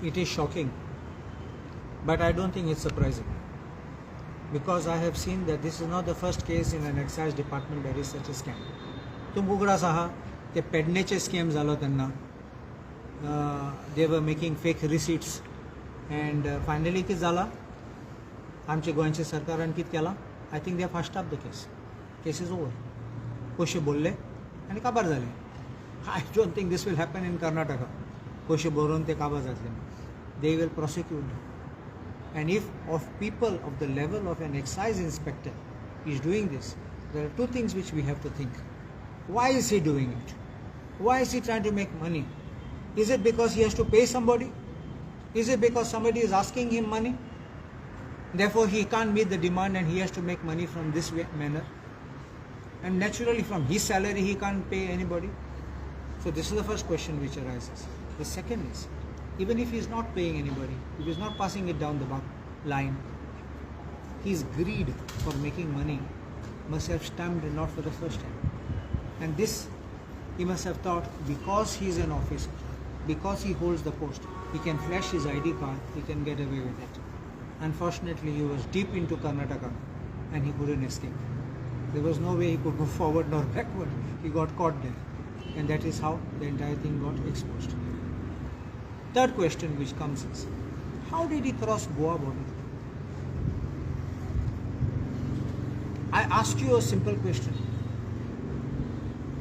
It is shocking, but I don't think it's surprising, because I have seen that this is not the first case in an excise department there is such a scam. तुम उगडास आहा ते पेडणेचे scam जालो तेन्ना they were making fake receipts and finally कितें जाला आमचे गोंयचे सरकारान कितें केलां I think they have hushed up the case is over. पयशे बोल्ले आनी काबार जाले. I don't think this will happen in Karnataka. पयशे भरून ते काबार जातले. They will prosecute. And if of people of the level of an excise inspector is doing this, there are two things which we have to think. Why is he doing it? Why is he trying to make money? Is it because he has to pay somebody? Is it because somebody is asking him money? Therefore he can't meet the demand and he has to make money from this manner. And naturally from his salary he can't pay anybody. So this is the first question which arises. The second is, even if he is not paying anybody, if he is not passing it down the line, his greed for making money must have stamped not for the first time. And this he must have thought, because he is an officer, because he holds the post, he can flash his ID card, he can get away with it. Unfortunately, he was deep into Karnataka and he couldn't escape. There was no way he could go forward nor backward. He got caught there. And that is how the entire thing got exposed. Third question which comes is, how did he cross Goa border? I ask you a simple question.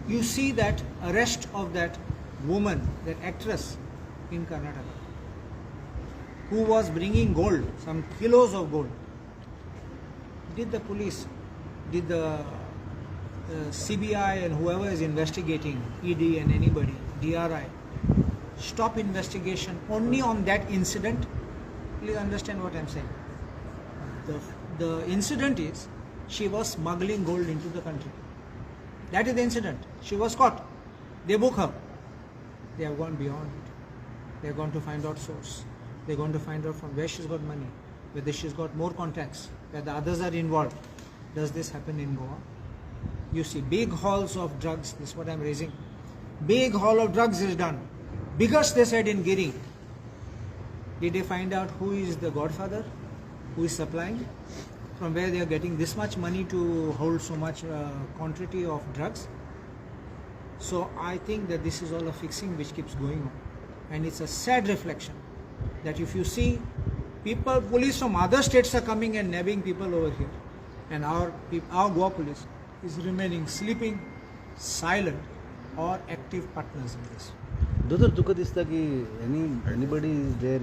You see that arrest of that woman, that actress in Karnataka, who was bringing gold, some kilos of gold. Did the police, did the CBI and whoever is investigating, ED and anybody, DRI, stop investigation only on that incident? Please understand what I am saying. The incident is, she was smuggling gold into the country. That is the incident. She was caught. They book her. They have gone beyond it. They are going to find out source. They are going to find out from where she's got money, whether she's got more contacts, whether others are involved. Does this happen in Goa? You see, big hauls of drugs, this is what I'm raising. Big haul of drugs is done. Biggest they said in Giri. Did they find out who is the godfather, who is supplying, from where they are getting this much money to hold so much quantity of drugs? So I think that this is all a fixing which keeps going on. And it's a sad reflection that if you see people, police from other states are coming and nabbing people over here. And our Goa police is remaining sleeping, silent or active partners in this. दोतर तुका दिसता की anybody is there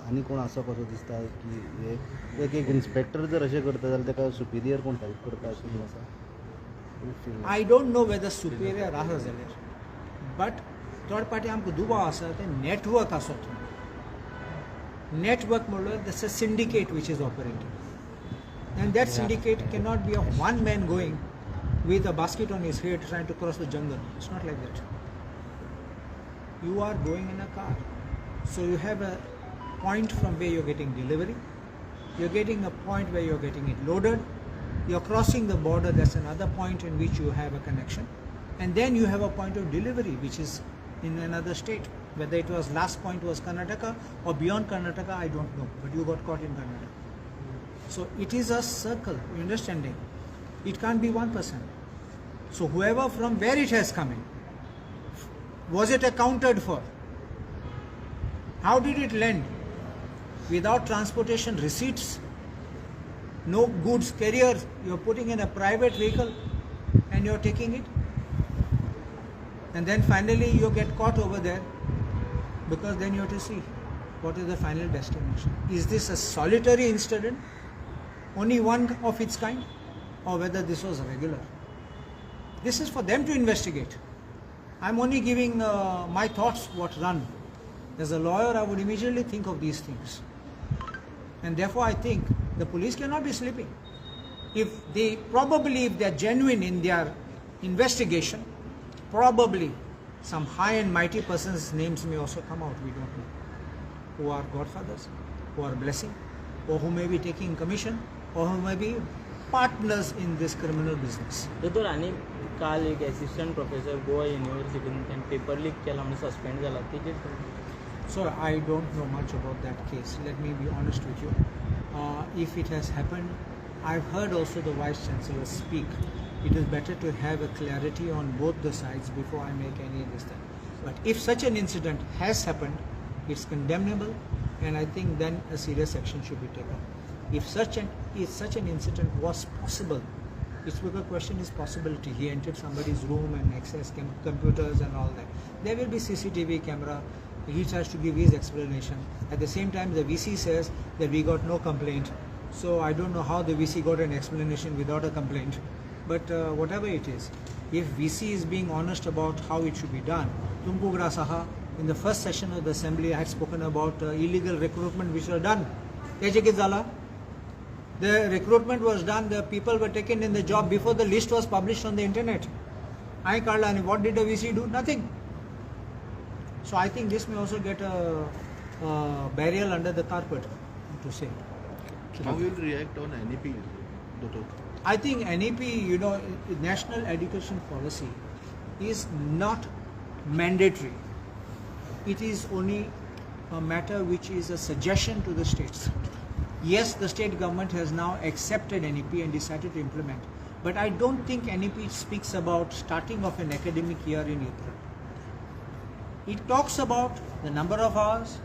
आनी कोण आसा कसो दिसता की एक इन्स्पेक्टर जर अशें करता जाल्यार तेका सुपिरियर कोण हेल्प करता अशें कितें आसा? I don't know whether superior आसा जाल्यार, but थर्ड पार्टी आमकां दुबाव आसा ते नेटवर्क आसा तो. Network म्हणल्यार that's a syndicate which is operating. And that syndicate cannot be a one man going with a basket on his head trying to cross the jungle. It's not like that. You are going in a car. So you have a point from where you're getting delivery. You're getting a point where you're getting it loaded. You're crossing the border, that's another point in which you have a connection. And then you have a point of delivery which is in another state. Whether it was last point was Karnataka or beyond Karnataka, I don't know. But you got caught in Karnataka. So it is a circle, you understanding? It can't be one person. So whoever from where it has come in, was it accounted for? How did it land? Without transportation receipts, no goods carrier, you're putting in a private vehicle and you're taking it. And then finally you get caught over there, because then you have to see what is the final destination. Is this a solitary incident, only one of its kind, or whether this was regular? This is for them to investigate. I'm only giving my thoughts what run. As a lawyer, I would immediately think of these things. And therefore I think the police cannot be sleeping. If they're genuine in their investigation, probably some high and mighty persons' names may also come out, we don't know, who are godfathers, who are blessing, or who may be taking commission, or who may be partners in this criminal business. दोतोर आणि काल एक assistant professor Goa युनिव्हर्सिटीन paper leak केला म्हणून suspend झाला. So I don't know much about that case. Let me be honest with you. If it has happened, I've heard also the Vice Chancellor speak. It is better to have a clarity on both the sides before I make any this thing. But if such an incident has happened, it's condemnable, and I think then a serious action should be taken. If such an incident was possible, it's because question is possibility. He entered somebody's room and accessed computers and all that. There will be CCTV camera. He tries to give his explanation. At the same time, the VC says that we got no complaint. So I don't know how the VC got an explanation without a complaint. But whatever it is, if VC is being honest about how it should be done, Tumku Grasaha, in the first session of the assembly, I had spoken about illegal recruitment which were done. The recruitment was done, the people were taken in the job before the list was published on the internet. What did the VC do? Nothing. So I think this may also get a burial under the carpet, to say. How will you react on NEP, Dr. I think NEP, National Education Policy is not mandatory. It is only a matter which is a suggestion to the states. Yes, the state government has now accepted NEP and decided to implement, but I don't think NEP speaks about starting of an academic year in April. It talks about the number of hours,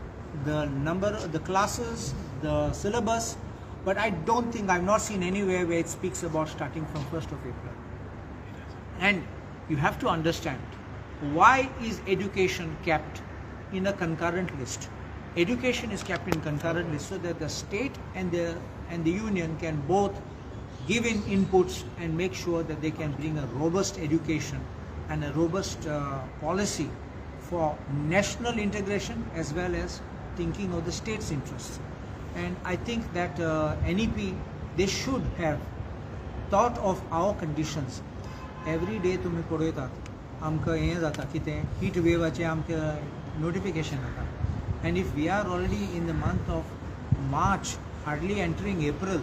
the classes, the syllabus, but I don't think, I've not seen anywhere where it speaks about starting from 1st of April. And you have to understand, why is education kept in a concurrent list? Education is kept in concurrent list so that the state and the union can both give in inputs and make sure that they can bring a robust education and a robust policy for national integration as well as thinking of the state's interests. And I think that NEP, they should have thought of our conditions. Every day तुम्ही पडो येतात आमकां हें जाता कितें heat वेवाचे आमकां notification येता. And if we are already in the month of March, hardly entering April,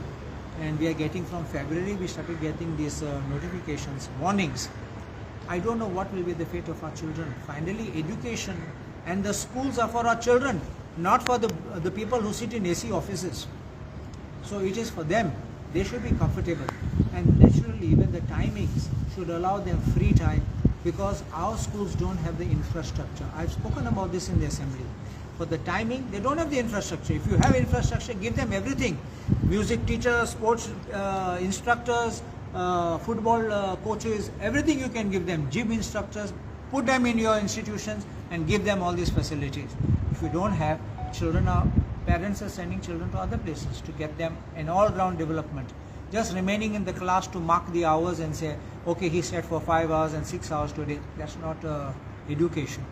and we are getting from February, we started getting these notifications, warnings. I don't know what will be the fate of our children. Finally, education and the schools are for our children, not for the people who sit in AC offices. So it is for them. They should be comfortable. And naturally, even the timings should allow them free time, because our schools don't have the infrastructure. I've spoken about this in the assembly. For the timing, they don't have the infrastructure. If you have infrastructure, give them everything. Music teachers, sports instructors, football coaches, everything you can give them. Gym instructors, put them in your institutions and give them all these facilities. If you don't have, parents are sending children to other places to get them an all-round development. Just remaining in the class to mark the hours and say, okay, he sat for 5 hours and 6 hours today. That's not education.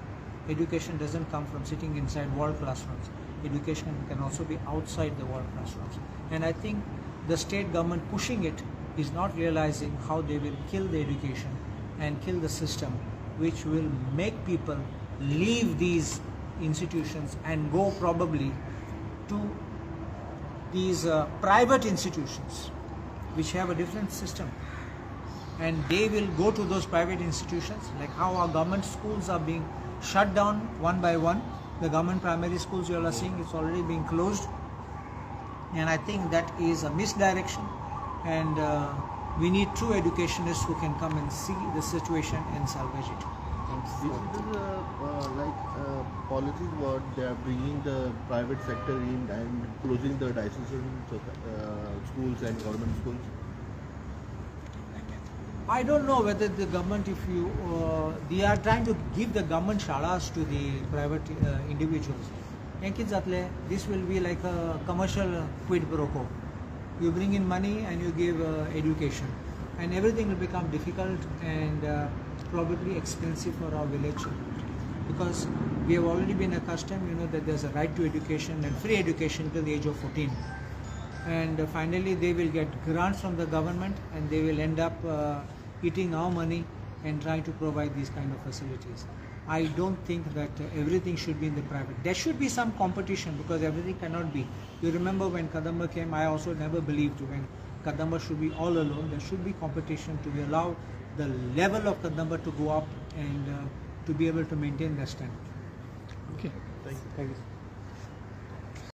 Education doesn't come from sitting inside walled classrooms. Education can also be outside the walled classrooms. And I think the state government pushing it is not realizing how they will kill the education and kill the system, which will make people leave these institutions and go probably to these private institutions which have a different system. And they will go to those private institutions, like how our government schools are being shut down one by one. The government primary schools you all are seeing, it's already being closed. And I think that is a misdirection. And we need true educationists who can come and see the situation and salvage it. This is policies what they are bringing the private sector in and closing the diocesan schools and government schools. I don't know whether the government, they are trying to give the government shalas to the private individuals. This will be like a commercial quid pro quo. You bring in money and you give education, and everything will become difficult and probably expensive for our village, because we have already been accustomed, that there's a right to education and free education till the age of 14. And finally they will get grants from the government and they will end up eating our money and trying to provide these kind of facilities. I don't think that everything should be in the private. There should be some competition, because everything cannot be. You remember when Kadamba came, I also never believed when Kadamba should be all alone. There should be competition to allow the level of Kadamba to go up and to be able to maintain their standard. Okay. Thank you. Thank you.